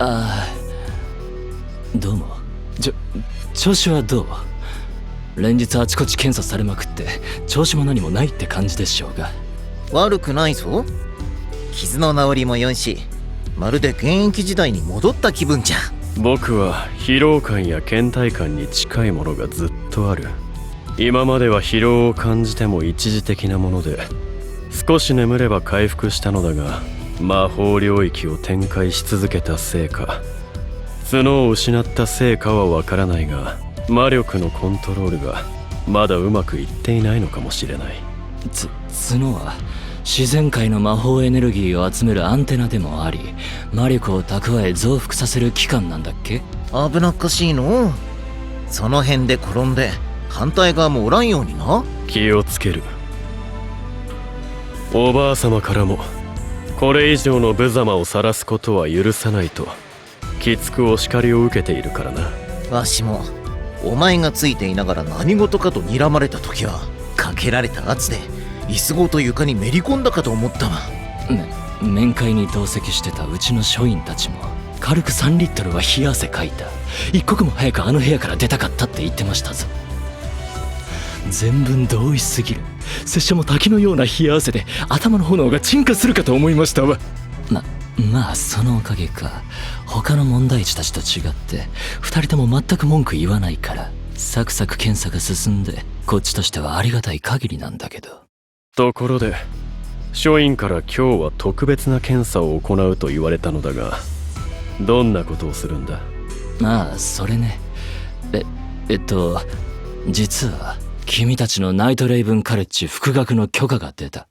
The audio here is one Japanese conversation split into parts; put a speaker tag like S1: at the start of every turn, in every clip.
S1: ああ、どうも。調子はどう？連日あちこち検査されまくって調子も何もないって感じでしょうが。
S2: 悪くないぞ。傷の治りも良いし、まるで現役時代に戻った気分じゃ。
S3: 僕は疲労感や倦怠感に近いものがずっとある。今までは疲労を感じても一時的なもので、少し眠れば回復したのだが、魔法領域を展開し続けたせいか、角を失ったせいかはわからないが、魔力のコントロールがまだうまくいっていないのかもしれない。
S1: 角は自然界の魔法エネルギーを集めるアンテナでもあり、魔力を蓄え増幅させる機関なんだっけ？
S2: 危なっかしいの。その辺で転んで反対側もおらんようにな。
S3: 気をつける。おばあ様からもこれ以上の無様を晒すことは許さないときつくお叱りを受けているからな。
S2: わしもお前がついていながら何事かと睨まれた時は、かけられた圧で椅子ごと床にめり込んだかと思ったわ。
S1: 面会に同席してたうちの署員たちも軽く3リットルは冷や汗かいた。一刻も早くあの部屋から出たかったって言ってましたぞ。全文同意すぎる。拙者も滝のような冷や汗で頭の炎が鎮火するかと思いましたわ。まあそのおかげか、他の問題児たちと違って2人とも全く文句言わないからサクサク検査が進んで、こっちとしてはありがたい限りなんだけど。
S3: ところで署員から今日は特別な検査を行うと言われたのだが、どんなことをするんだ？
S1: まあそれね、実は君たちのナイトレイブンカレッジ復学の許可が出た。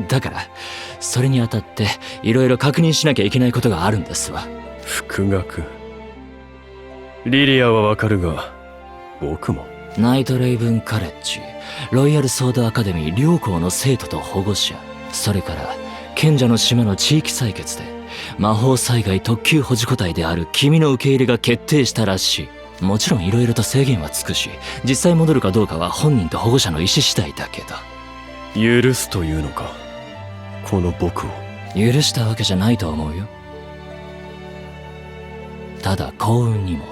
S1: だからそれにあたっていろいろ確認しなきゃいけないことがあるんですわ。
S3: 復学？リリアはわかるが僕も。
S1: ナイトレイブンカレッジ、ロイヤルソードアカデミー両校の生徒と保護者、それから賢者の島の地域採決で魔法災害特級保持個体である君の受け入れが決定したらしい。もちろんいろいろと制限はつくし、実際戻るかどうかは本人と保護者の意思次第だけど。
S3: 許すというのか、この僕を？
S1: 許したわけじゃないと思うよ。ただ幸運にも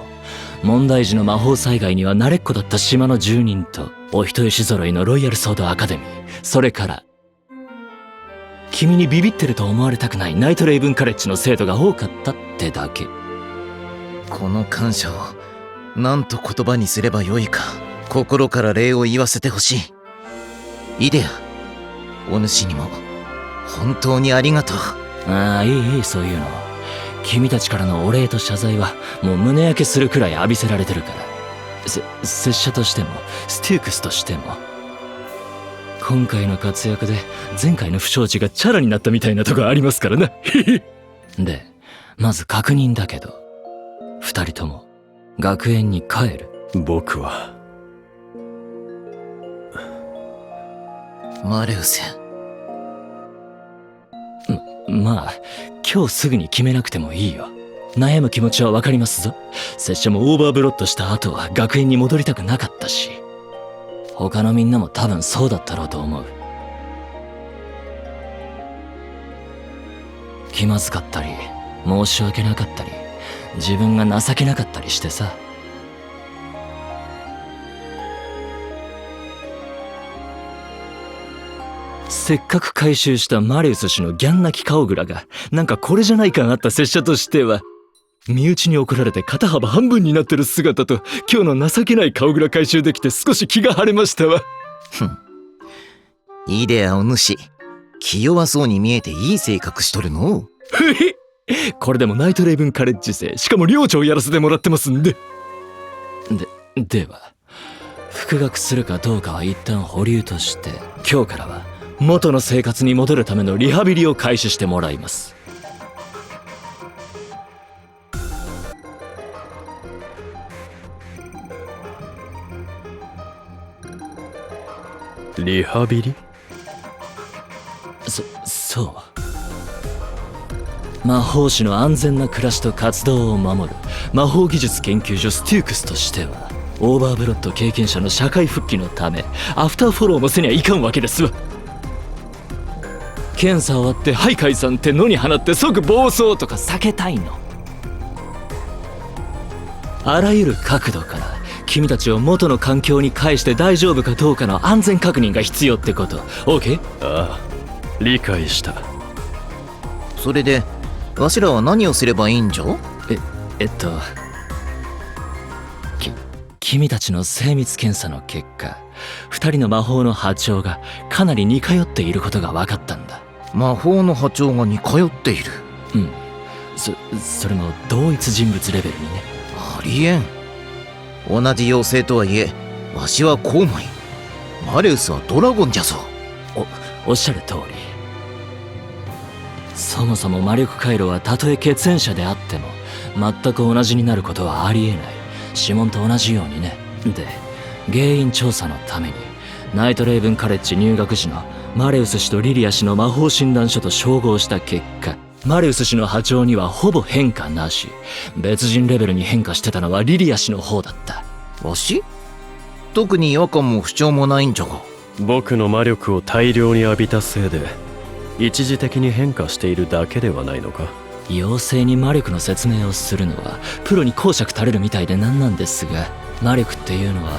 S1: 問題児の魔法災害には慣れっこだった島の住人とお人よし揃いのロイヤルソードアカデミー、それから君にビビってると思われたくないナイトレイブンカレッジの生徒が多かったってだけ。
S2: この感謝を何と言葉にすればよいか、心から礼を言わせてほしい。イデア、お主にも本当にありがとう。
S1: ああ、いいそういうの。君たちからのお礼と謝罪はもう胸焼けするくらい浴びせられてるから。拙者としてもステュークスとしても今回の活躍で前回の不祥事がチャラになったみたいなとこありますからな。で、まず確認だけど、2人とも学園に帰る？
S3: 僕は
S2: マレウス。
S1: まあ今日すぐに決めなくてもいいよ。悩む気持ちはわかりますぞ。拙者もオーバーブロッドした後は学園に戻りたくなかったし、他のみんなも多分そうだったろうと思う。気まずかったり申し訳なかったり自分が情けなかったりしてさ。せっかく回収したマレウス氏のギャン泣き顔グラがなんかこれじゃない感あった拙者としては、身内に怒られて肩幅半分になってる姿と今日の情けない顔グラ回収できて少し気が晴れましたわ。
S2: イデアお主、気弱そうに見えていい性格しとるの。
S1: これでもナイトレイブンカレッジ生、しかも寮長やらせてもらってますんで。では復学するかどうかは一旦保留として、今日からは元の生活に戻るためのリハビリを開始してもらいます。
S3: リハビリ？
S1: そう魔法師の安全な暮らしと活動を守る魔法技術研究所ステュークスとしては、オーバーブロッド経験者の社会復帰のためアフターフォローもせにゃいかんわけですわ。検査終わって「はい解散」って野に放って即暴走とか避けたいの。あらゆる角度から君たちを元の環境に返して大丈夫かどうかの安全確認が必要ってこと。 OK？
S3: ああ、理解した。
S2: それでわしらは何をすればいいんじゃ？
S1: 君たちの精密検査の結果、2人の魔法の波長がかなり似通っていることが分かったんだ。
S2: 魔法の波長が似通っている。
S1: うん、それも同一人物レベルにね。
S2: ありえん。同じ妖精とはいえわしはコウモリ、マレウスはドラゴンじゃぞ。
S1: おっしゃる通り。そもそも魔力回路はたとえ血縁者であっても全く同じになることはありえない。指紋と同じようにね。で、原因調査のためにナイトレイブンカレッジ入学時のマレウス氏とリリア氏の魔法診断書と照合した結果、マレウス氏の波長にはほぼ変化なし。別人レベルに変化してたのはリリア氏の方だった。
S2: わし？特に違和感も不調もないんじゃが。
S3: 僕の魔力を大量に浴びたせいで一時的に変化しているだけではないのか？
S1: 妖精に魔力の説明をするのはプロに講釈垂れるみたいでなんなんですが、魔力っていうのは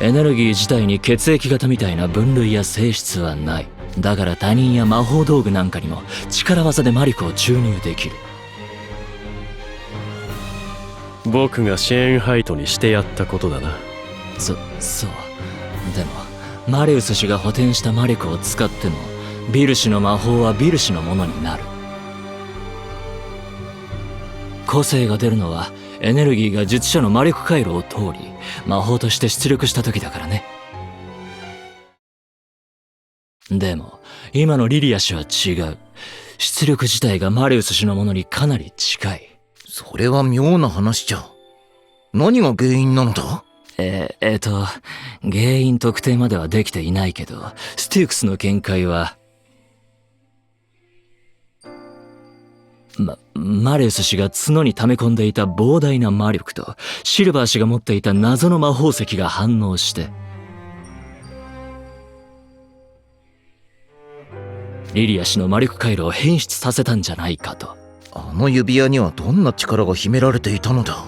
S1: エネルギー自体に血液型みたいな分類や性質はない。だから他人や魔法道具なんかにも力技で魔力を注入できる。
S3: 僕がシェーンハイトにしてやったことだな。
S1: そう。でもマレウス氏が補填した魔力を使ってもビル氏の魔法はビル氏のものになる。個性が出るのはエネルギーが術者の魔力回路を通り魔法として出力した時だからね。でも今のリリア氏は違う。出力自体がマレウス氏のものにかなり近い。
S2: それは妙な話じゃ。何が原因なのだ？
S1: 原因特定まではできていないけど、ステュークスの見解はマレウス氏が角に溜め込んでいた膨大な魔力とシルバー氏が持っていた謎の魔法石が反応してリリア氏の魔力回路を変質させたんじゃないかと。
S2: あの指輪にはどんな力が秘められていたのだ？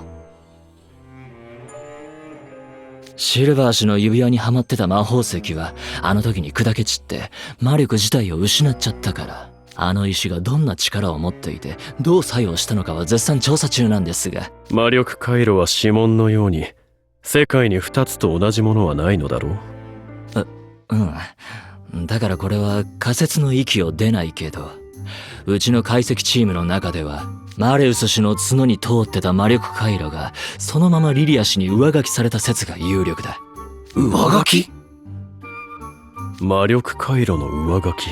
S1: シルバー氏の指輪にはまってた魔法石はあの時に砕け散って魔力自体を失っちゃったから、あの石がどんな力を持っていてどう作用したのかは絶賛調査中なんですが。
S3: 魔力回路は指紋のように世界に2つと同じものはないのだろう？
S1: だからこれは仮説の域を出ないけど、うちの解析チームの中ではマレウス氏の角に通ってた魔力回路がそのままリリア氏に上書きされた説が有力だ。
S2: 上書き？
S3: 魔力回路の上書き、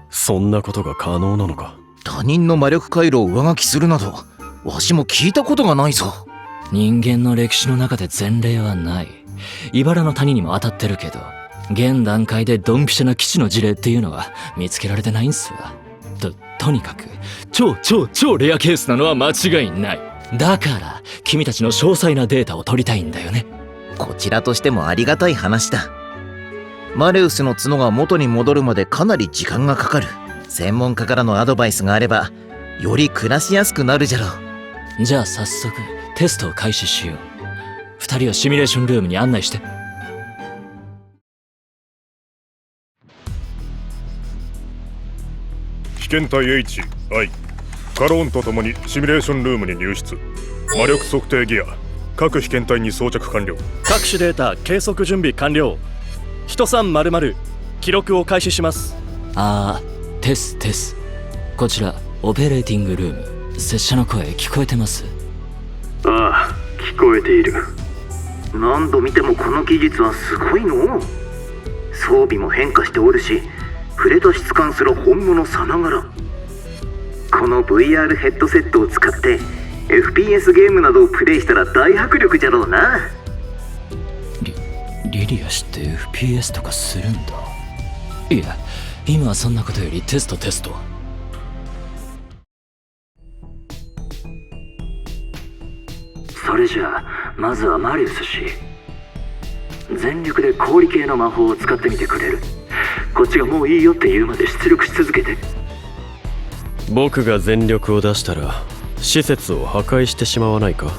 S3: そんなことが可能なのか？
S2: 他人の魔力回路を上書きするなどわしも聞いたことがないぞ。
S1: 人間の歴史の中で前例はない。茨の谷にも当たってるけど、現段階でドンピシャな基地の事例っていうのは見つけられてないんすわ。とにかく超レアケースなのは間違いない。だから君たちの詳細なデータを取りたいんだよね。
S2: こちらとしてもありがたい話だ。マレウスの角が元に戻るまでかなり時間がかかる。専門家からのアドバイスがあればより暮らしやすくなるじゃろう。
S1: じゃあ早速テストを開始しよう。2人をシミュレーションルームに案内して。
S4: 被験体 H、I、カローンとともにシミュレーションルームに入室。魔力測定ギア各被験体に装着完了。
S5: 各種データ計測準備完了。1300記録を開始します。
S1: テス。こちらオペレーティングルーム。拙者の声聞こえてます？
S6: ああ、聞こえている。何度見てもこの技術はすごいの。装備も変化しておるし、触れた質感すら本物さながら。この VR ヘッドセットを使って FPS ゲームなどをプレイしたら大迫力じゃろうな。
S1: リリア氏って FPS とかするんだ。いや、今はそんなことよりテスト。それじゃあまずはマリウス氏、全力で氷系の魔法を使ってみてくれる？
S6: こっちがもういいよって言うまで出力し続けて。
S3: 僕が全力を出したら施設を破壊してしまわないか？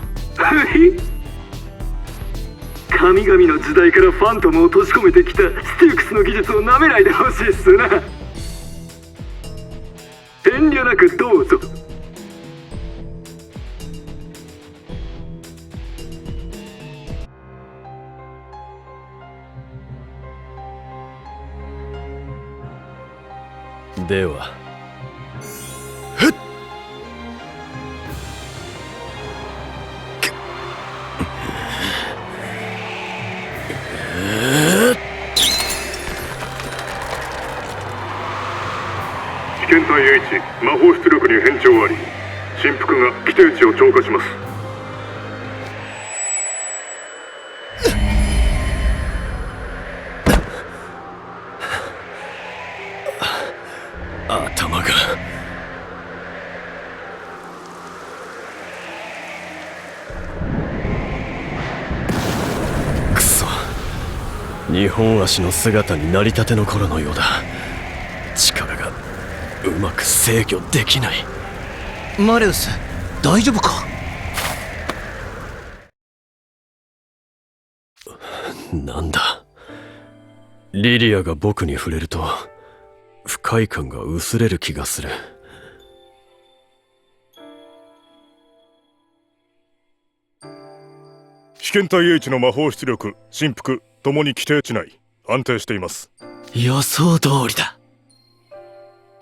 S6: 神々の時代からファントムを閉じ込めてきたステュークスの技術をなめないでほしいっすな。遠慮なくどうぞ。
S3: では
S4: 被験体 H 魔法出力に変調あり、振幅が規定値を超過します。
S3: 頭がくそ、2本足の姿になりたての頃のようだ。力がうまく制御できない。
S2: マレウス、大丈夫か？
S3: なんだ、リリアが僕に触れると不快感が薄れる気がする。
S4: 被験体 H の魔法出力、振幅ともに規定値内、安定しています。
S1: 予想通りだ。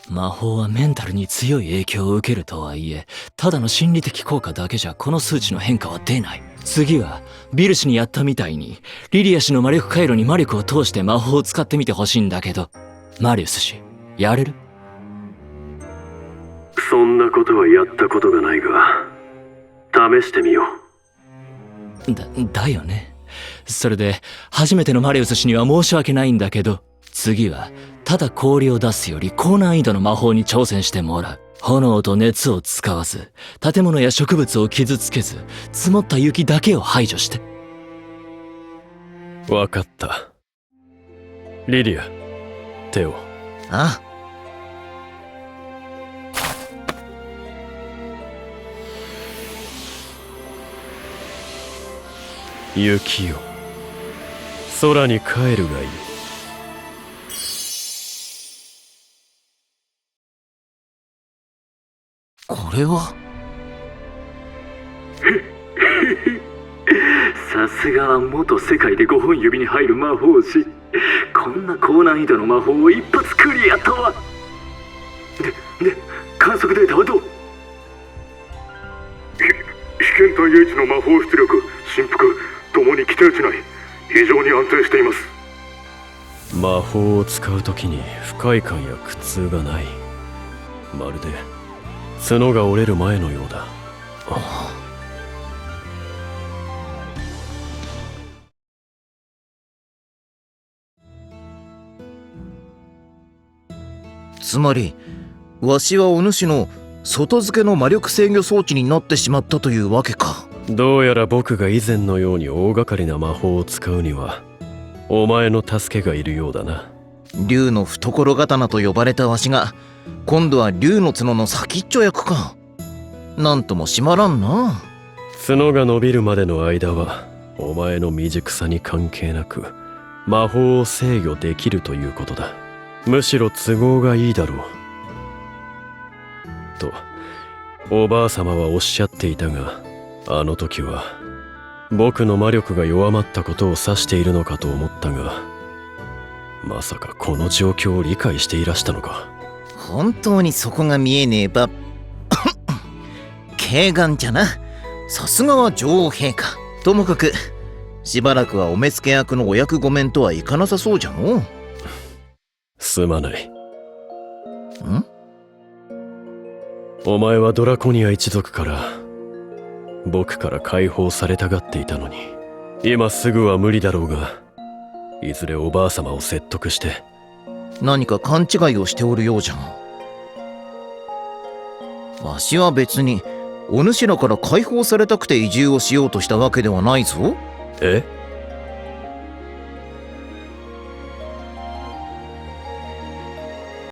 S1: 魔法はメンタルに強い影響を受けるとはいえ、ただの心理的効果だけじゃこの数値の変化は出ない。次はビル氏にやったみたいにリリア氏の魔力回路に魔力を通して魔法を使ってみてほしいんだけど、マリウス氏やれる？
S6: そんなことはやったことがないが、試してみよう。
S1: だよね。それで初めてのマリウス氏には申し訳ないんだけど、次はただ氷を出すより高難易度の魔法に挑戦してもらう。炎と熱を使わず、建物や植物を傷つけず、積もった雪だけを排除して。
S3: わかった。リリア、手を。
S2: ああ。
S3: 雪よ、空に帰るがいい。
S2: これは
S6: さすがは元世界で5本指に入る魔法師。こんな高難易度の魔法を一発クリアとは。で観測データはどう？
S4: 被験体 H の魔法出力、振幅ともに規定値内、非常に安定しています。
S3: 魔法を使うときに不快感や苦痛がない。まるで角が折れる前のようだ。
S2: つまりわしはお主の外付けの魔力制御装置になってしまったというわけか。
S3: どうやら僕が以前のように大掛かりな魔法を使うにはお前の助けがいるようだな。
S2: 竜の懐刀と呼ばれたわしが今度は竜の角の先っちょ役か。なんともしまらんな。
S3: 角が伸びるまでの間はお前の未熟さに関係なく魔法を制御できるということだ。むしろ都合がいいだろうとおばあ様はおっしゃっていたが、あの時は僕の魔力が弱まったことを指しているのかと思ったが、まさかこの状況を理解していらしたのか。
S2: 本当にそこが見えねえば軽眼じゃな。さすがは女王陛下。ともかくしばらくはお目付け役のお役御免とはいかなさそうじゃのう。
S3: すまない。
S2: ん？
S3: お前はドラコニア一族から僕から解放されたがっていたのに、今すぐは無理だろうが、いずれおばあ様を説得して
S2: 何か勘違いをしておるようじゃん。わしは別にお主らから解放されたくて移住をしようとしたわけではないぞ。
S3: え？